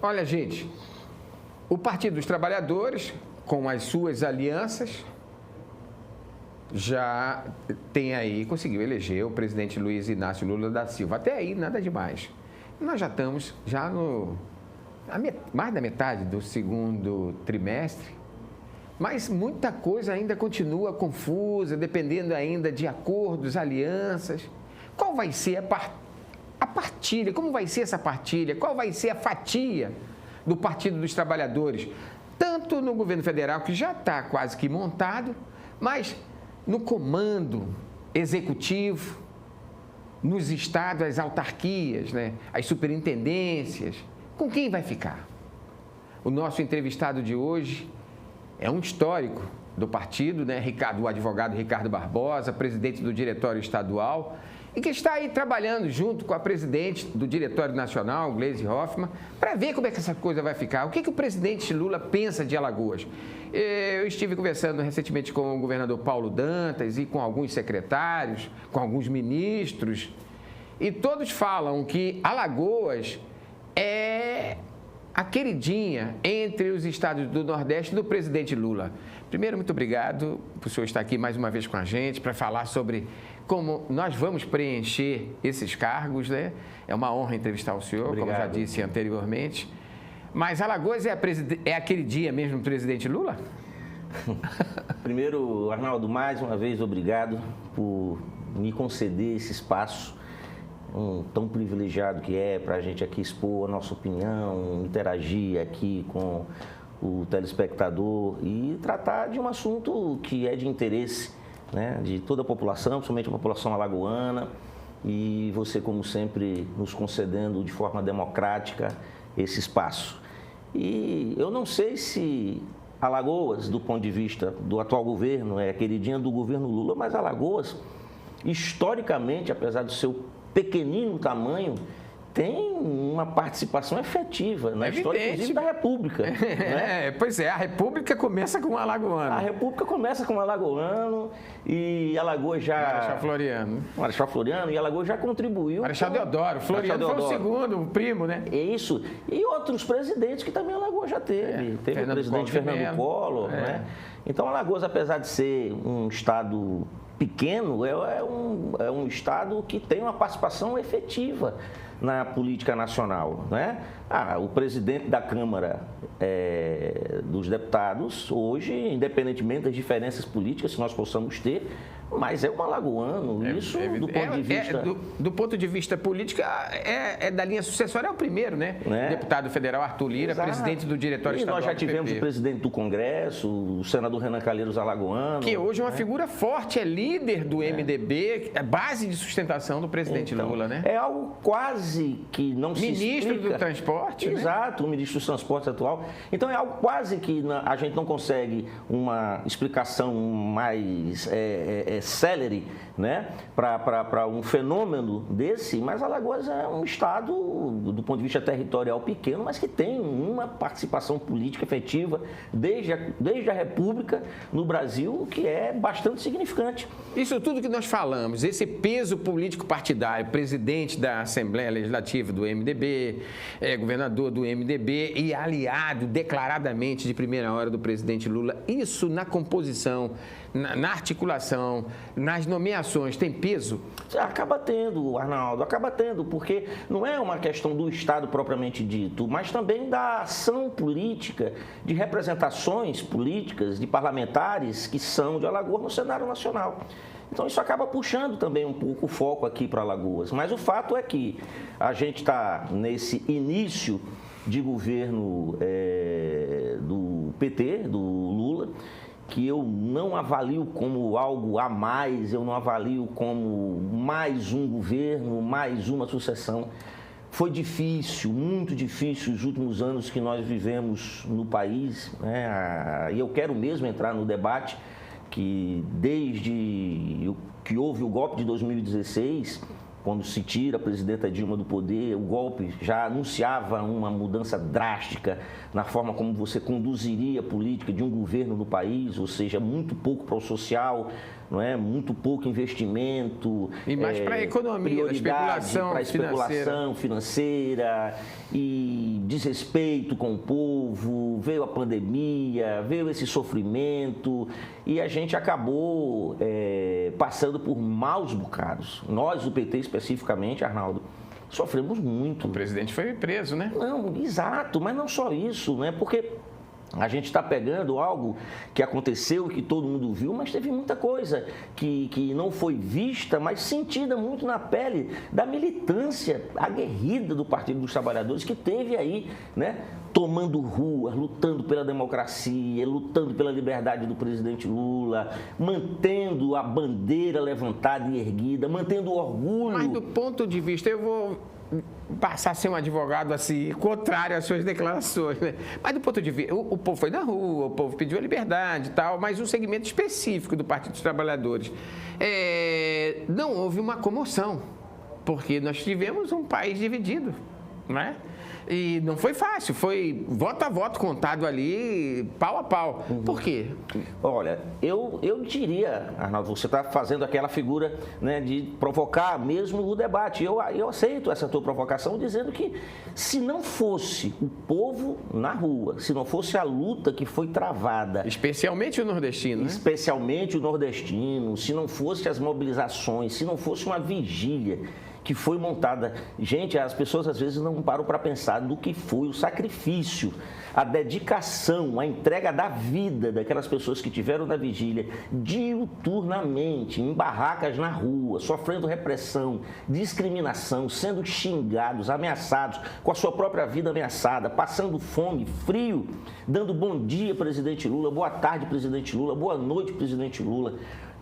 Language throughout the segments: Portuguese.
Olha, gente, o Partido dos Trabalhadores, com as suas alianças, já tem aí, conseguiu eleger o presidente Luiz Inácio Lula da Silva. Até aí, nada demais. Nós já estamos mais da metade do segundo trimestre, mas muita coisa ainda continua confusa, dependendo ainda de acordos, alianças. Qual vai ser a partilha? Como vai ser essa partilha? Qual vai ser a fatia do Partido dos Trabalhadores? Tanto no governo federal, que já está quase que montado, mas no comando executivo, nos estados, as autarquias, né? As superintendências. Com quem vai ficar? O nosso entrevistado de hoje é um histórico do partido, né? O advogado Ricardo Barbosa, presidente do Diretório Estadual, e que está aí trabalhando junto com a presidente do Diretório Nacional, Gleisi Hoffmann, para ver como é que essa coisa vai ficar. O que o presidente Lula pensa de Alagoas? Eu estive conversando recentemente com o governador Paulo Dantas e com alguns secretários, com alguns ministros, e todos falam que Alagoas é a queridinha entre os estados do Nordeste do presidente Lula. Primeiro, muito obrigado por o senhor estar aqui mais uma vez com a gente para falar sobre como nós vamos preencher esses cargos, né? É uma honra entrevistar o senhor, obrigado. Como já disse anteriormente. Mas Alagoas é a queridinha mesmo do presidente Lula? Primeiro, Arnaldo, mais uma vez, obrigado por me conceder esse espaço tão privilegiado que é para a gente aqui expor a nossa opinião, interagir aqui com o telespectador e tratar de um assunto que é de interesse, né, de toda a população, principalmente a população alagoana, e você, como sempre, nos concedendo de forma democrática esse espaço. E eu não sei se Alagoas, do ponto de vista do atual governo, é a queridinha do governo Lula, mas Alagoas, historicamente, apesar do seu pequenino tamanho, tem uma participação efetiva na história, inclusive, da República. Né? Pois é, a República começa com um alagoano. A República começa com um alagoano e Alagoas já... Marechal Floriano, e Alagoas já contribuiu... Marechal Deodoro, Floriano foi o segundo, o primo, né? É isso. E outros presidentes que também Alagoas já teve. Teve o presidente Fernando Collor, né? Então, Alagoas, apesar de ser um estado pequeno, é um estado que tem uma participação efetiva na política nacional, né? O presidente da Câmara dos Deputados, hoje, independentemente das diferenças políticas que nós possamos ter, mas é um alagoano, isso do ponto de vista... Do ponto de vista político, da linha sucessória, é o primeiro, né? Deputado federal Arthur Lira, exato, presidente do Diretório Estadual. E nós já tivemos o presidente do Congresso, o senador Renan Calheiros alagoano. Que hoje é uma figura forte, é líder do MDB, é base de sustentação do presidente Lula, né? É algo quase que não se explica. Ministro do Transporte, exato, né? O ministro do Transporte atual. Então, é algo quase que a gente não consegue uma explicação mais célere, né, para um fenômeno desse, mas Alagoas é um estado, do ponto de vista territorial, pequeno, mas que tem uma participação política efetiva desde a República no Brasil, que é bastante significante. Isso tudo que nós falamos, esse peso político partidário, presidente da Assembleia Legislativa do MDB, governador do MDB e aliado declaradamente de primeira hora do presidente Lula, isso na composição, na articulação, nas nomeações, tem peso? Acaba tendo, Arnaldo, acaba tendo, porque não é uma questão do Estado propriamente dito, mas também da ação política, de representações políticas, de parlamentares que são de Alagoas no cenário nacional. Então, isso acaba puxando também um pouco o foco aqui para Alagoas. Mas o fato é que a gente está nesse início de governo do PT, do Lula, que eu não avalio como algo a mais, eu não avalio como mais um governo, mais uma sucessão. Foi difícil, muito difícil os últimos anos que nós vivemos no país, né? E eu quero mesmo entrar no debate que desde que houve o golpe de 2016, quando se tira a presidenta Dilma do poder, o golpe já anunciava uma mudança drástica na forma como você conduziria a política de um governo no país, ou seja, muito pouco para o social, não é? Muito pouco investimento. E mais para a economia, para a especulação financeira e desrespeito com o povo, veio a pandemia, veio esse sofrimento e a gente acabou passando por maus bocados. Nós, do PT especificamente, Arnaldo, sofremos muito. O presidente foi preso, né? Não, exato, mas não só isso, né? Porque a gente está pegando algo que aconteceu, que todo mundo viu, mas teve muita coisa que não foi vista, mas sentida muito na pele da militância aguerrida do Partido dos Trabalhadores, que teve aí, né, tomando rua, lutando pela democracia, lutando pela liberdade do presidente Lula, mantendo a bandeira levantada e erguida, mantendo o orgulho. Mas do ponto de vista, eu vou passar a ser um advogado assim, contrário às suas declarações, né? Mas do ponto de vista, o povo foi na rua, o povo pediu a liberdade e tal, mas um segmento específico do Partido dos Trabalhadores. Não houve uma comoção, porque nós tivemos um país dividido, né? E não foi fácil, foi voto a voto contado ali, pau a pau. Por quê? Olha, eu diria, Arnaldo, você está fazendo aquela figura, né, de provocar mesmo o debate. Eu aceito essa tua provocação dizendo que se não fosse o povo na rua, se não fosse a luta que foi travada... Especialmente o nordestino, né? Especialmente o nordestino, se não fosse as mobilizações, se não fosse uma vigília que foi montada. Gente, as pessoas às vezes não param para pensar do que foi o sacrifício, a dedicação, a entrega da vida daquelas pessoas que tiveram na vigília diuturnamente, em barracas na rua, sofrendo repressão, discriminação, sendo xingados, ameaçados, com a sua própria vida ameaçada, passando fome, frio, dando bom dia, presidente Lula, boa tarde, presidente Lula, boa noite, presidente Lula,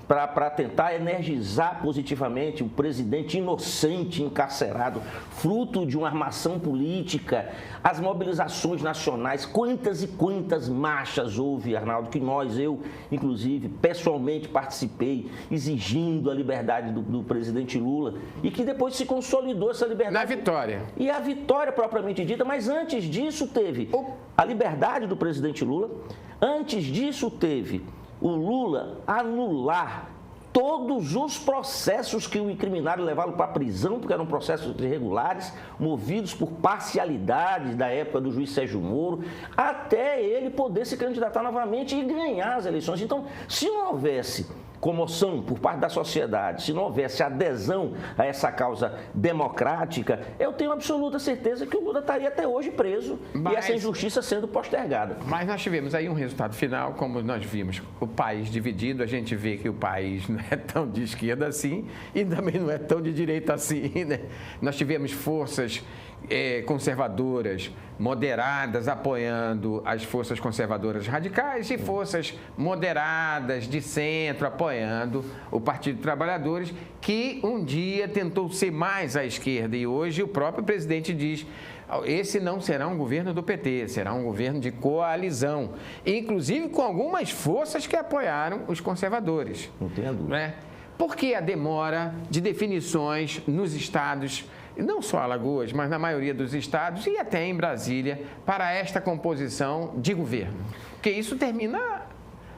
para tentar energizar positivamente o presidente inocente, encarcerado, fruto de uma armação política, as mobilizações nacionais, quantas e quantas marchas houve, Arnaldo, que eu, inclusive, pessoalmente participei, exigindo a liberdade do presidente Lula, e que depois se consolidou essa liberdade. Na vitória. E a vitória propriamente dita, mas antes disso teve a liberdade do presidente Lula, antes disso teve o Lula anular todos os processos que o incriminaram e levaram para a prisão, porque eram processos irregulares, movidos por parcialidades da época do juiz Sérgio Moro, até ele poder se candidatar novamente e ganhar as eleições. Então, se não houvesse comoção por parte da sociedade, se não houvesse adesão a essa causa democrática, eu tenho absoluta certeza que o Lula estaria até hoje preso e essa injustiça sendo postergada. Mas nós tivemos aí um resultado final, como nós vimos, o país dividido, a gente vê que o país não é tão de esquerda assim e também não é tão de direita assim, né? Nós tivemos forças conservadoras, moderadas, apoiando as forças conservadoras radicais e forças moderadas de centro, apoiando o Partido dos Trabalhadores, que um dia tentou ser mais à esquerda e hoje o próprio presidente diz: esse não será um governo do PT, será um governo de coalizão, inclusive com algumas forças que apoiaram os conservadores. Entendo. Né? Por que a demora de definições nos estados, não só Alagoas, mas na maioria dos estados e até em Brasília, para esta composição de governo? Porque isso termina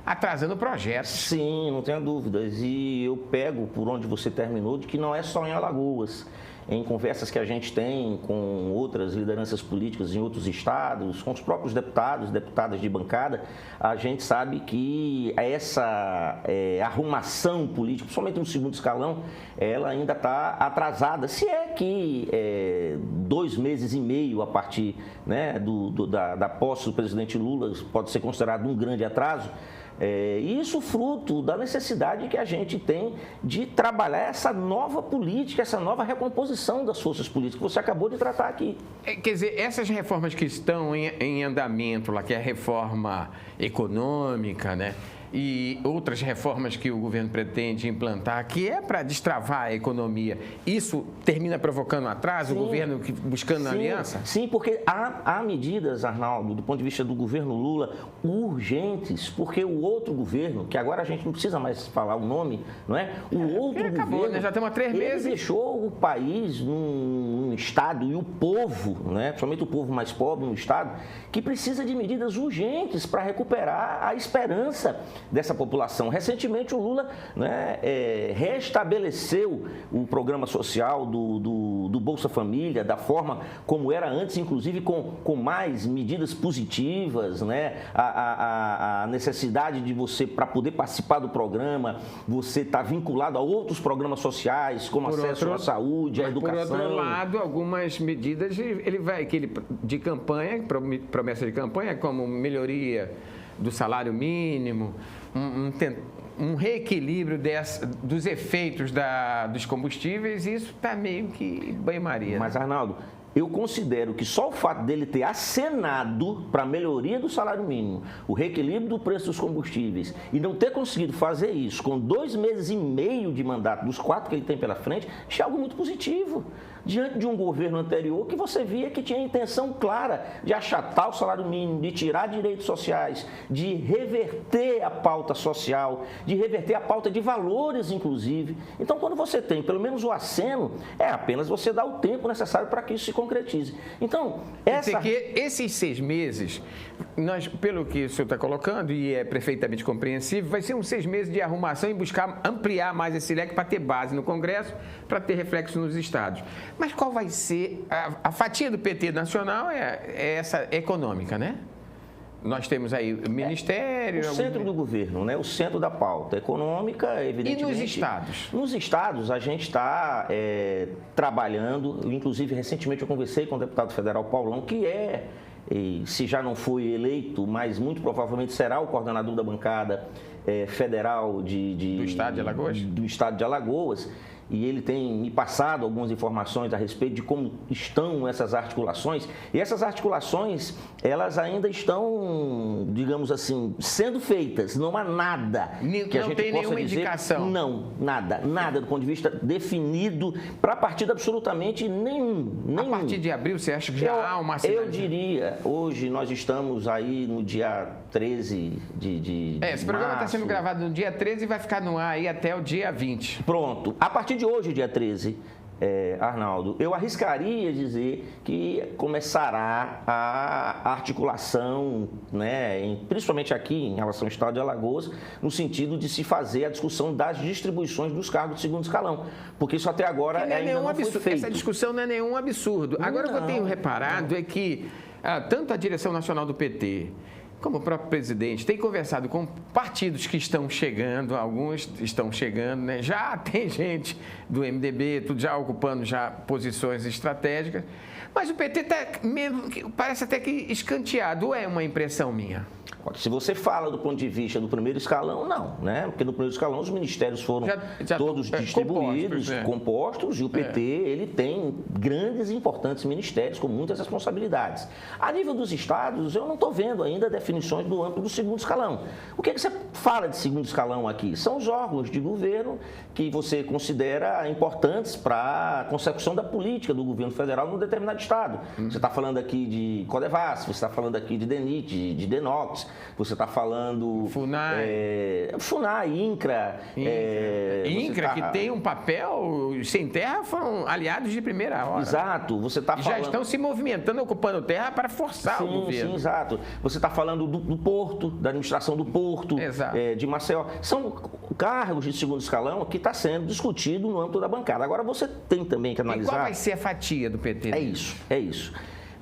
atrasando o projeto. Sim, não tenha dúvidas. E eu pego por onde você terminou de que não é só em Alagoas. Em conversas que a gente tem com outras lideranças políticas em outros estados, com os próprios deputados, deputadas de bancada, a gente sabe que essa arrumação política, principalmente no segundo escalão, ela ainda está atrasada. Se é que 2 meses e meio a partir, né, da posse do presidente Lula pode ser considerado um grande atraso, isso fruto da necessidade que a gente tem de trabalhar essa nova política, essa nova recomposição das forças políticas que você acabou de tratar aqui. Quer dizer, essas reformas que estão em andamento lá, que é a reforma econômica, né? E outras reformas que o governo pretende implantar, que é para destravar a economia, isso termina provocando atraso? Sim. O governo que buscando aliança? Sim, porque há medidas, Arnaldo, do ponto de vista do governo Lula, urgentes, porque o outro governo, que agora a gente não precisa mais falar o nome, não é? O outro acabou, governo, né? Já estamos há 3 meses. Ele deixou o país num estado e o povo, né? Principalmente o povo mais pobre no estado, que precisa de medidas urgentes para recuperar a esperança dessa população. Recentemente o Lula, né, restabeleceu o programa social do Bolsa Família, da forma como era antes, inclusive com mais medidas positivas, né? A necessidade de você, para poder participar do programa, você está vinculado a outros programas sociais, como acesso à saúde, à educação. Por outro lado, algumas medidas de campanha, promessa de campanha, como melhoria do salário mínimo, um reequilíbrio dos efeitos dos combustíveis, isso está meio que banho-maria. Mas, Arnaldo, eu considero que só o fato dele ter acenado para a melhoria do salário mínimo, o reequilíbrio do preço dos combustíveis, e não ter conseguido fazer isso com 2 meses e meio de mandato, dos 4 que ele tem pela frente, isso é algo muito positivo. Diante de um governo anterior que você via que tinha a intenção clara de achatar o salário mínimo, de tirar direitos sociais, de reverter a pauta social, de reverter a pauta de valores, inclusive. Então, quando você tem pelo menos o aceno, é apenas você dar o tempo necessário para que isso se concretize. Então, esses 6 meses, pelo que o senhor está colocando, e é perfeitamente compreensível, vai ser uns 6 meses de arrumação e buscar ampliar mais esse leque para ter base no Congresso, para ter reflexo nos estados. Mas qual vai ser a fatia do PT nacional? É essa econômica, né? Nós temos aí o Ministério... O centro do governo, né? O centro da pauta econômica, evidentemente... E nos estados? Nos estados, a gente está trabalhando, inclusive, recentemente eu conversei com o deputado federal Paulão, que se já não foi eleito, mas muito provavelmente será o coordenador da bancada federal do estado de Alagoas? Do estado de Alagoas. E ele tem me passado algumas informações a respeito de como estão essas articulações. E essas articulações, elas ainda estão, digamos assim, sendo feitas. Não há nada que a gente tem possa nenhuma dizer. Indicação. Não, nada do ponto de vista definido para partido absolutamente nenhum. A partir de abril, você acha que já há uma Eu diria, hoje nós estamos aí no dia 13 de esse programa está sendo gravado no dia 13 e vai ficar no ar aí até o dia 20. Pronto. A partir de hoje, dia 13, Arnaldo, eu arriscaria dizer que começará a articulação, né, principalmente aqui em relação ao estado de Alagoas, no sentido de se fazer a discussão das distribuições dos cargos de segundo escalão, porque isso até agora ainda não foi feito. Essa discussão não é nenhum absurdo. Agora, o que eu tenho reparado é que tanto a direção nacional do PT como o próprio presidente tem conversado com partidos que estão chegando, alguns estão chegando, né? Já tem gente do MDB, tudo já ocupando já posições estratégicas, mas o PT está parece até que escanteado, ou é uma impressão minha? Se você fala do ponto de vista do primeiro escalão, não, né? Porque no primeiro escalão os ministérios foram todos distribuídos, compostos, e o PT ele tem grandes e importantes ministérios com muitas responsabilidades. A nível dos estados, eu não estou vendo ainda definições do âmbito do segundo escalão. O que você fala de segundo escalão aqui? São os órgãos de governo que você considera importantes para a consecução da política do governo federal num determinado estado. Você está falando aqui de Codevas, você está falando aqui de DENIT, de DENOX, você está falando... FUNAI, INCRA. INCRA, que tem um papel... Sem terra foram aliados de primeira hora. Exato. Você está falando... Já estão se movimentando, ocupando terra para forçar o governo. Sim, exato. Você está falando do porto, da administração do porto, de Maceió. São cargos de segundo escalão que está sendo discutido no âmbito da bancada. Agora, você tem também que analisar... E qual vai ser a fatia do PT? É isso.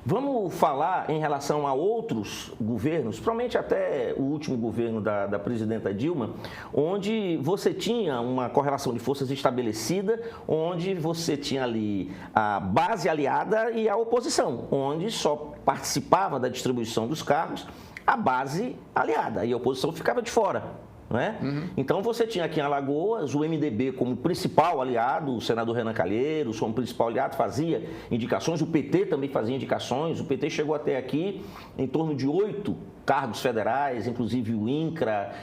Vamos falar em relação a outros governos, provavelmente até o último governo da presidenta Dilma, onde você tinha uma correlação de forças estabelecida, onde você tinha ali a base aliada e a oposição, onde só participava da distribuição dos cargos a base aliada e a oposição ficava de fora. Não é? Então, você tinha aqui em Alagoas o MDB como principal aliado, o senador Renan Calheiros como principal aliado, fazia indicações, o PT também fazia indicações, o PT chegou até aqui em torno de 8 cargos federais, inclusive o INCRA,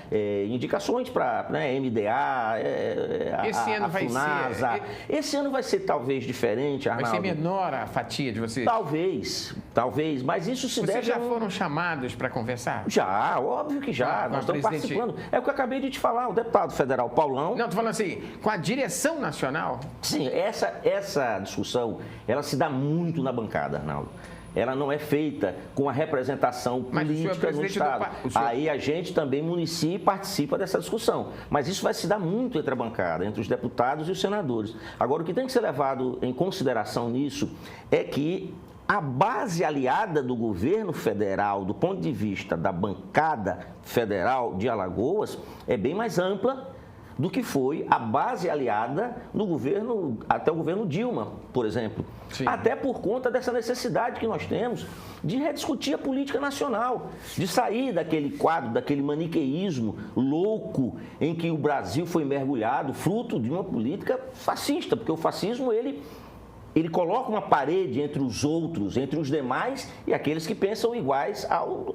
indicações para MDA, Esse ano vai FUNASA. Esse ano vai ser talvez diferente, Arnaldo. Vai ser menor a fatia de vocês? Talvez, mas isso se deve... Vocês já foram chamados para conversar? Já, óbvio que já, nós estamos participando. É o que eu acabei de te falar, o deputado federal Paulão... Não, estou falando assim, com a direção nacional? Sim, essa discussão, ela se dá muito na bancada, Arnaldo. Ela não é feita com a representação política no Estado. Aí a gente também, município, participa dessa discussão. Mas isso vai se dar muito entre a bancada, entre os deputados e os senadores. Agora, o que tem que ser levado em consideração nisso é que a base aliada do governo federal, do ponto de vista da bancada federal de Alagoas, é bem mais ampla do que foi a base aliada no governo, até o governo Dilma, por exemplo. Sim. Até por conta dessa necessidade que nós temos de rediscutir a política nacional, de sair daquele quadro, daquele maniqueísmo louco em que o Brasil foi mergulhado, fruto de uma política fascista, porque o fascismo, ele coloca uma parede entre os outros, entre os demais e aqueles que pensam iguais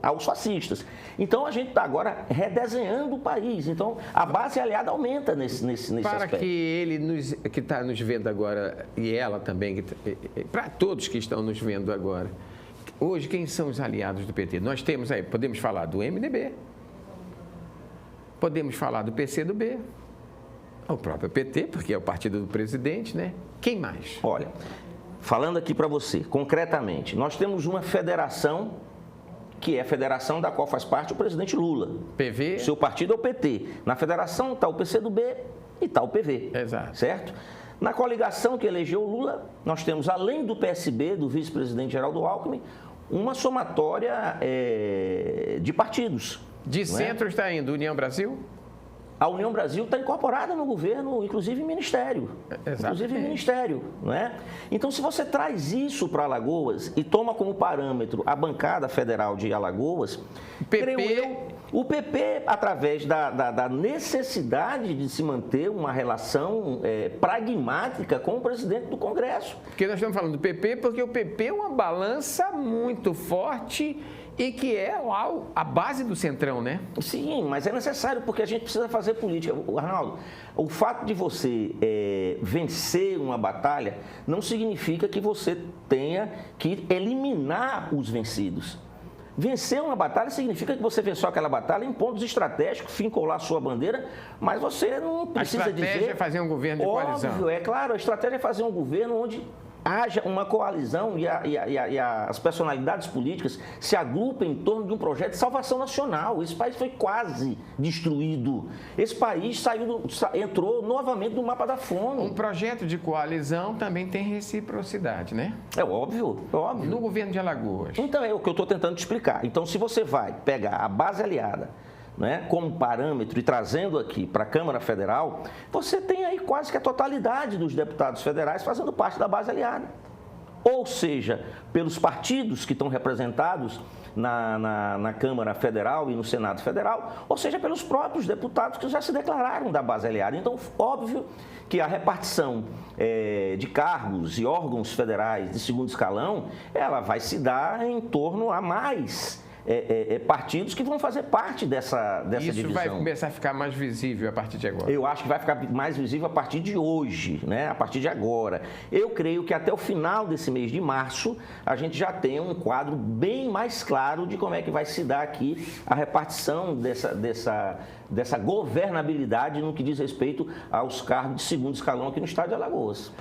aos fascistas. Então, a gente está agora redesenhando o país. Então, a base aliada aumenta nesse aspecto. Para que ele que está nos vendo agora, e ela também, para todos que estão nos vendo agora, hoje, quem são os aliados do PT? Nós temos aí, podemos falar do MDB, podemos falar do PCdoB, o próprio PT, porque é o partido do presidente, né? Quem mais? Olha, falando aqui para você, concretamente, nós temos uma federação, que é a federação da qual faz parte o presidente Lula. PV? O seu partido é o PT. Na federação está o PCdoB e está o PV. Exato. Certo? Na coligação que elegeu o Lula, nós temos, além do PSB, do vice-presidente Geraldo Alckmin, uma somatória de partidos. De centro está indo União Brasil? A União Brasil está incorporada no governo, inclusive em ministério. Exatamente. Inclusive em ministério, não é? Então, se você traz isso para Alagoas e toma como parâmetro a bancada federal de Alagoas, o PP, através da necessidade de se manter uma relação pragmática com o presidente do Congresso. Porque nós estamos falando do PP, porque o PP é uma balança muito forte e que é lá a base do Centrão, né? Sim, mas é necessário porque a gente precisa fazer política. Arnaldo, o fato de você vencer uma batalha não significa que você tenha que eliminar os vencidos. Vencer uma batalha significa que você venceu aquela batalha em pontos estratégicos, fincou lá a sua bandeira, mas você não precisa dizer... A estratégia é fazer um governo de coalizão. Óbvio, é claro, a estratégia é fazer um governo onde haja uma coalizão e as personalidades políticas se agrupem em torno de um projeto de salvação nacional. Esse país foi quase destruído. Esse país entrou novamente no mapa da fome. Um projeto de coalizão também tem reciprocidade, né? É óbvio, é óbvio. No governo de Alagoas. Então, é o que eu estou tentando te explicar. Então, se você vai pegar a base aliada, né, como parâmetro e trazendo aqui para a Câmara Federal, você tem aí quase que a totalidade dos deputados federais fazendo parte da base aliada. Ou seja, pelos partidos que estão representados na Câmara Federal e no Senado Federal, ou seja, pelos próprios deputados que já se declararam da base aliada. Então, óbvio que a repartição de cargos e órgãos federais de segundo escalão, ela vai se dar em torno a mais partidos que vão fazer parte dessa divisão. Isso vai começar a ficar mais visível a partir de agora? Eu acho que vai ficar mais visível a partir de hoje, né? A partir de agora. Eu creio que até o final desse mês de março, a gente já tem um quadro bem mais claro de como é que vai se dar aqui a repartição dessa governabilidade no que diz respeito aos cargos de segundo escalão aqui no estado de Alagoas.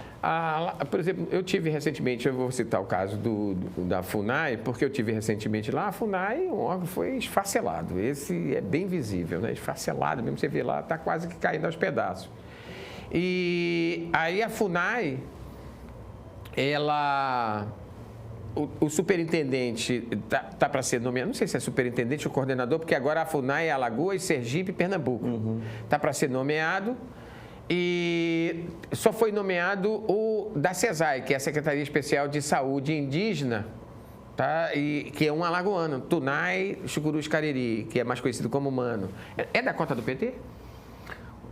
Por exemplo, eu tive recentemente, eu vou citar o caso da FUNAI, porque eu tive recentemente lá, a FUNAI, o órgão foi esfacelado. Esse é bem visível, né? Esfacelado mesmo, você vê lá, está quase que caindo aos pedaços. E aí a FUNAI, o superintendente está para ser nomeado, não sei se é superintendente ou coordenador, porque agora a FUNAI é Alagoas, Sergipe e Pernambuco. Está para ser nomeado. E só foi nomeado o da CESAI, que é a Secretaria Especial de Saúde Indígena Tá? E, que é um alagoano, Tunai Chucuruz Cariri, que é mais conhecido como Mano. É da cota do PT?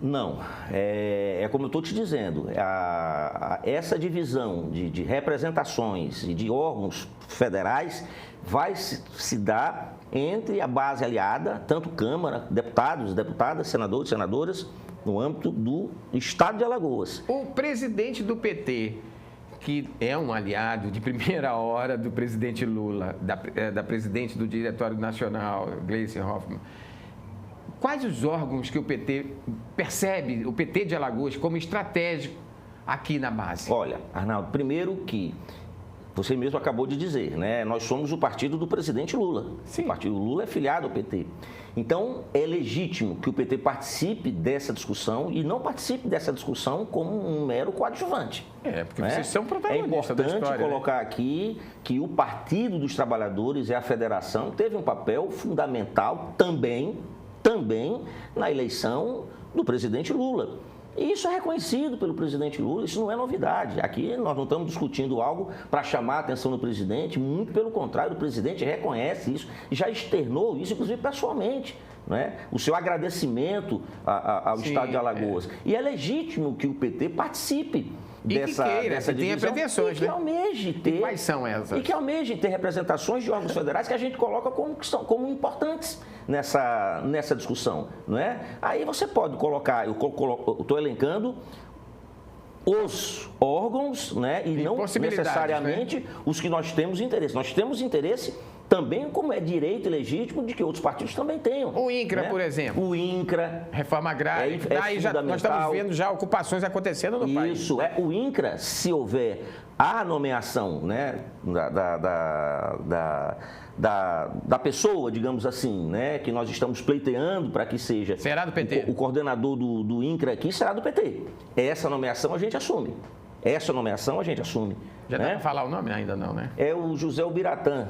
Não, é como eu estou te dizendo, essa divisão de representações e de órgãos federais vai se dar entre a base aliada, tanto Câmara, deputados, deputadas, senadores, senadoras, no âmbito do Estado de Alagoas. O presidente do PT, que é um aliado de primeira hora do presidente Lula, da presidente do Diretório Nacional, Gleisi Hoffmann, quais os órgãos que o PT percebe, o PT de Alagoas, como estratégico aqui na base? Olha, Arnaldo, primeiro que você mesmo acabou de dizer, né? Nós somos o partido do presidente Lula. Sim. O partido Lula é filiado ao PT. Então, é legítimo que o PT participe dessa discussão e não participe dessa discussão como um mero coadjuvante. Porque vocês são protagonistas da história. É importante colocar aqui que o Partido dos Trabalhadores e a Federação teve um papel fundamental também na eleição do presidente Lula. E isso é reconhecido pelo presidente Lula, isso não é novidade. Aqui nós não estamos discutindo algo para chamar a atenção do presidente, muito pelo contrário, o presidente reconhece isso e já externou isso, inclusive pessoalmente, não é? O seu agradecimento ao Estado de Alagoas. E é legítimo que o PT participe dessa divisão. Tenha pretensões, e que almeje ter. E quais são essas? E que almeje ter representações de órgãos federais que a gente coloca como importantes nessa discussão, não é? Aí você pode colocar, eu estou elencando os órgãos, né? E não necessariamente, né, os que nós temos interesse. Nós temos interesse também, como é direito e legítimo, de que outros partidos também tenham. O INCRA, né? Por exemplo. O INCRA. Reforma agrária. Daí nós estamos vendo já ocupações acontecendo no país. Isso. O INCRA, se houver a nomeação, né, da pessoa, digamos assim, né, que nós estamos pleiteando para que seja... Será do PT? O coordenador do INCRA aqui será do PT. Essa nomeação a gente assume. Já dá para falar o nome? Ainda não, né? É o José Ubiratã.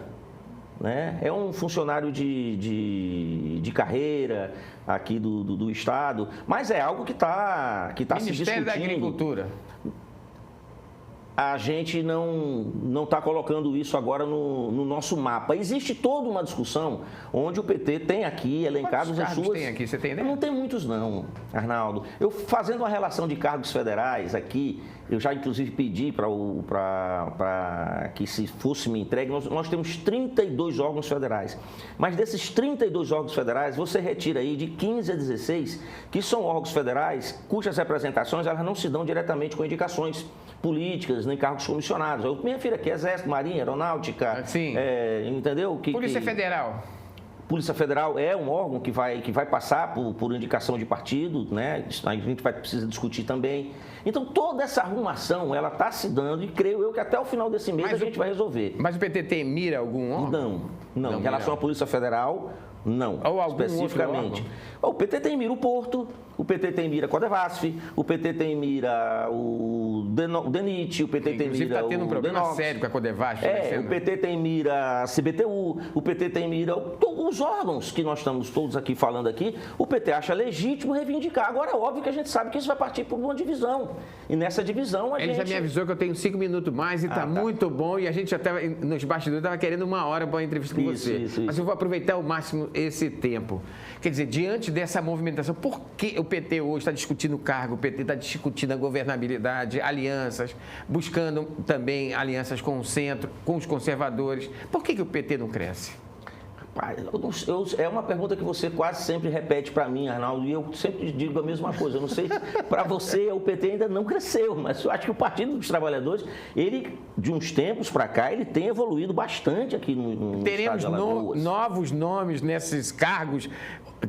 Né? É um funcionário de carreira aqui do Estado, mas é algo que está se discutindo. Ministério da Agricultura. A gente não está colocando isso agora no nosso mapa. Existe toda uma discussão onde o PT tem aqui elencados as suas... tem aqui? Você tem ideia? Não tem muitos não, Arnaldo. Eu fazendo uma relação de cargos federais aqui, eu já inclusive pedi para que se fosse me entregue, nós temos 32 órgãos federais. Mas desses 32 órgãos federais, você retira aí de 15 a 16, que são órgãos federais cujas representações elas não se dão diretamente com indicações políticas, nem cargos comissionados. Eu me refiro aqui, Exército, Marinha, Aeronáutica, entendeu? Polícia Federal. Polícia Federal é um órgão que vai passar por indicação de partido, né? A gente precisa discutir também. Então, toda essa arrumação, ela está se dando e creio eu que até o final desse mês a gente vai resolver. Mas o PT tem mira algum órgão? Não. Em relação à Polícia Federal, não. Ou algum especificamente. O PT tem mira o Porto, o PT tem mira a Codevasf, o PT tem mira o DENIT, o PT tem mira está tendo um problema sério com a Codevasf. O PT tem mira a CBTU, o PT tem mira os órgãos que nós estamos todos aqui falando aqui, o PT acha legítimo reivindicar. Agora, é óbvio que a gente sabe que isso vai partir por uma divisão. E nessa divisão Ele já me avisou que eu tenho 5 minutos mais e está muito bom. E a gente já estava, nos bastidores, estava querendo 1 hora para uma entrevista com você. Isso. Mas eu vou aproveitar ao máximo esse tempo. Quer dizer, diante dessa movimentação, por que o PT hoje está discutindo o cargo, o PT está discutindo a governabilidade, alianças, buscando também alianças com o centro, com os conservadores? Por que o PT não cresce? É uma pergunta que você quase sempre repete para mim, Arnaldo, e eu sempre digo a mesma coisa. Eu não sei, para você, o PT ainda não cresceu, mas eu acho que o Partido dos Trabalhadores, ele, de uns tempos para cá, ele tem evoluído bastante aqui no Teremos Estado de Alagoas. Novos nomes nesses cargos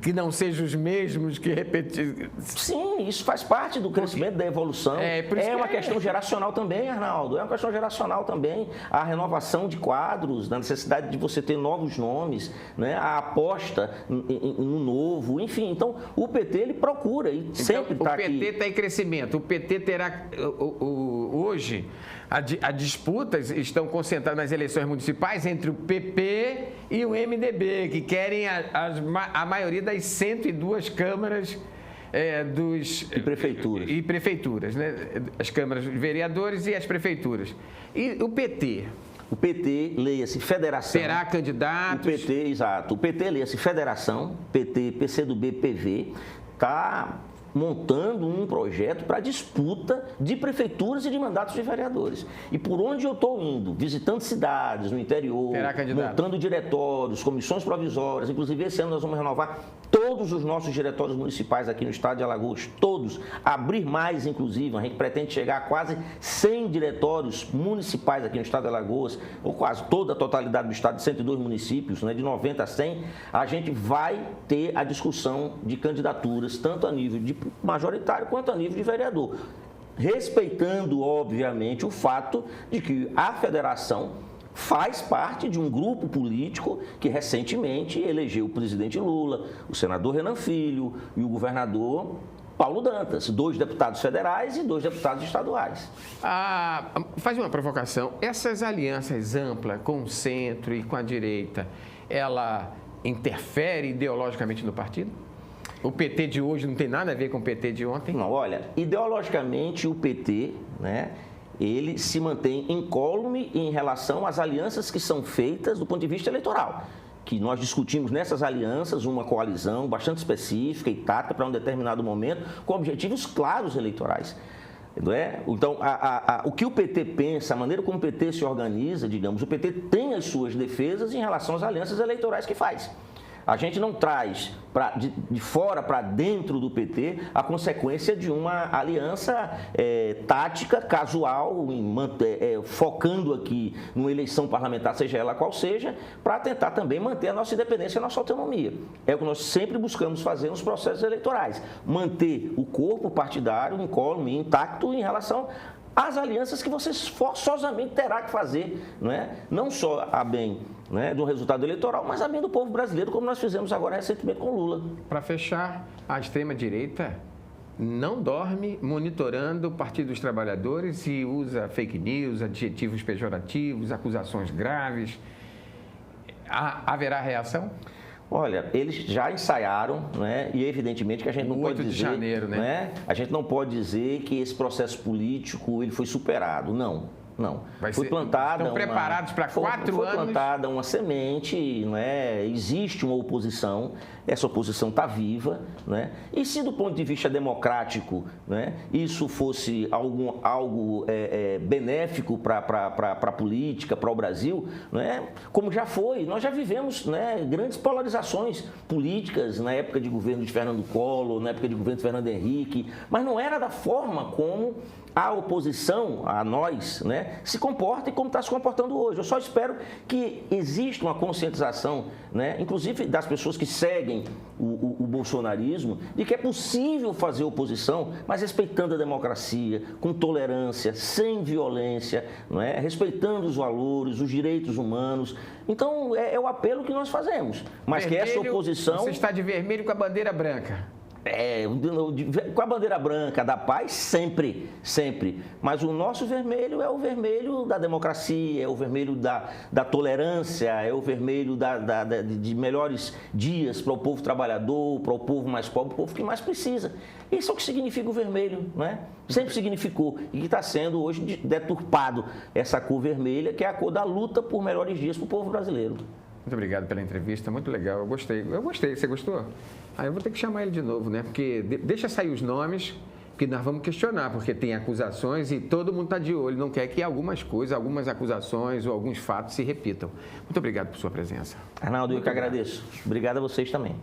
que não sejam os mesmos que repetir. Sim, isso faz parte do crescimento, da evolução. É uma questão geracional também, Arnaldo. É uma questão geracional também. A renovação de quadros, a necessidade de você ter novos nomes, né? A aposta no novo, enfim. Então, o PT, ele procura e sempre está aqui. O PT está em crescimento. O PT terá, hoje, as disputas estão concentradas nas eleições municipais entre o PP e o MDB, que querem a maioria das 102 câmaras E prefeituras. né? As câmaras de vereadores e as prefeituras. E o PT? O PT, leia-se Federação. Terá candidatos. O PT, exato. O PT, leia-se Federação, PT, PCdoB, PV, está montando um projeto para disputa de prefeituras e de mandatos de vereadores. E por onde eu estou indo, visitando cidades no interior, montando diretórios, comissões provisórias, inclusive esse ano nós vamos renovar todos os nossos diretórios municipais aqui no estado de Alagoas, todos, abrir mais inclusive, a gente pretende chegar a quase 100 diretórios municipais aqui no estado de Alagoas, ou quase toda a totalidade do estado de 102 municípios, né, de 90 a 100, a gente vai ter a discussão de candidaturas, tanto a nível de majoritário quanto a nível de vereador, respeitando, obviamente, o fato de que a federação faz parte de um grupo político que recentemente elegeu o presidente Lula, o senador Renan Filho e o governador Paulo Dantas, 2 deputados federais e 2 deputados estaduais. Faz uma provocação. Essas alianças amplas com o centro e com a direita, ela interfere ideologicamente no partido? O PT de hoje não tem nada a ver com o PT de ontem? Não, olha, ideologicamente o PT, né, ele se mantém incólume em relação às alianças que são feitas do ponto de vista eleitoral. Que nós discutimos nessas alianças uma coalizão bastante específica e tática para um determinado momento, com objetivos claros eleitorais. Não é? Então, o que o PT pensa, a maneira como o PT se organiza, digamos, o PT tem as suas defesas em relação às alianças eleitorais que faz. A gente não traz de fora para dentro do PT a consequência de uma aliança tática, casual, focando aqui numa eleição parlamentar, seja ela qual seja, para tentar também manter a nossa independência e a nossa autonomia. É o que nós sempre buscamos fazer nos processos eleitorais, manter o corpo partidário incólume, intacto em relação às alianças que você forçosamente terá que fazer, não só a bem do resultado eleitoral, mas a bem do povo brasileiro, como nós fizemos agora recentemente com Lula. Para fechar, a extrema-direita não dorme monitorando o Partido dos Trabalhadores e usa fake news, adjetivos pejorativos, acusações graves. Haverá reação? Olha, eles já ensaiaram, e evidentemente que a gente não pode dizer... 8 de janeiro, a gente não pode dizer que esse processo político ele foi superado, não. Foi plantada estão preparados para 4 anos? Foi plantada uma semente, existe uma oposição, essa oposição está viva, e se do ponto de vista democrático, isso fosse algo benéfico para a política, para o Brasil, como já foi, nós já vivemos grandes polarizações políticas na época de governo de Fernando Collor, na época de governo de Fernando Henrique, mas não era da forma como a oposição, a nós, se comporta e como está se comportando hoje. Eu só espero que exista uma conscientização, inclusive das pessoas que seguem o bolsonarismo, de que é possível fazer oposição, mas respeitando a democracia, com tolerância, sem violência, respeitando os valores, os direitos humanos. Então, é o apelo que nós fazemos. Mas vermelho, que essa oposição... Você está de vermelho com a bandeira branca. Com a bandeira branca da paz, sempre. Mas o nosso vermelho é o vermelho da democracia, é o vermelho da tolerância, é o vermelho de melhores dias para o povo trabalhador, para o povo mais pobre, o povo que mais precisa. Isso é o que significa o vermelho, Sempre significou e que está sendo hoje deturpado essa cor vermelha, que é a cor da luta por melhores dias para o povo brasileiro. Muito obrigado pela entrevista, muito legal, eu gostei. Você gostou? Eu vou ter que chamar ele de novo, porque deixa sair os nomes, que nós vamos questionar, porque tem acusações e todo mundo está de olho, não quer que algumas coisas, algumas acusações ou alguns fatos se repitam. Muito obrigado por sua presença. Arnaldo, eu que agradeço. Obrigado a vocês também.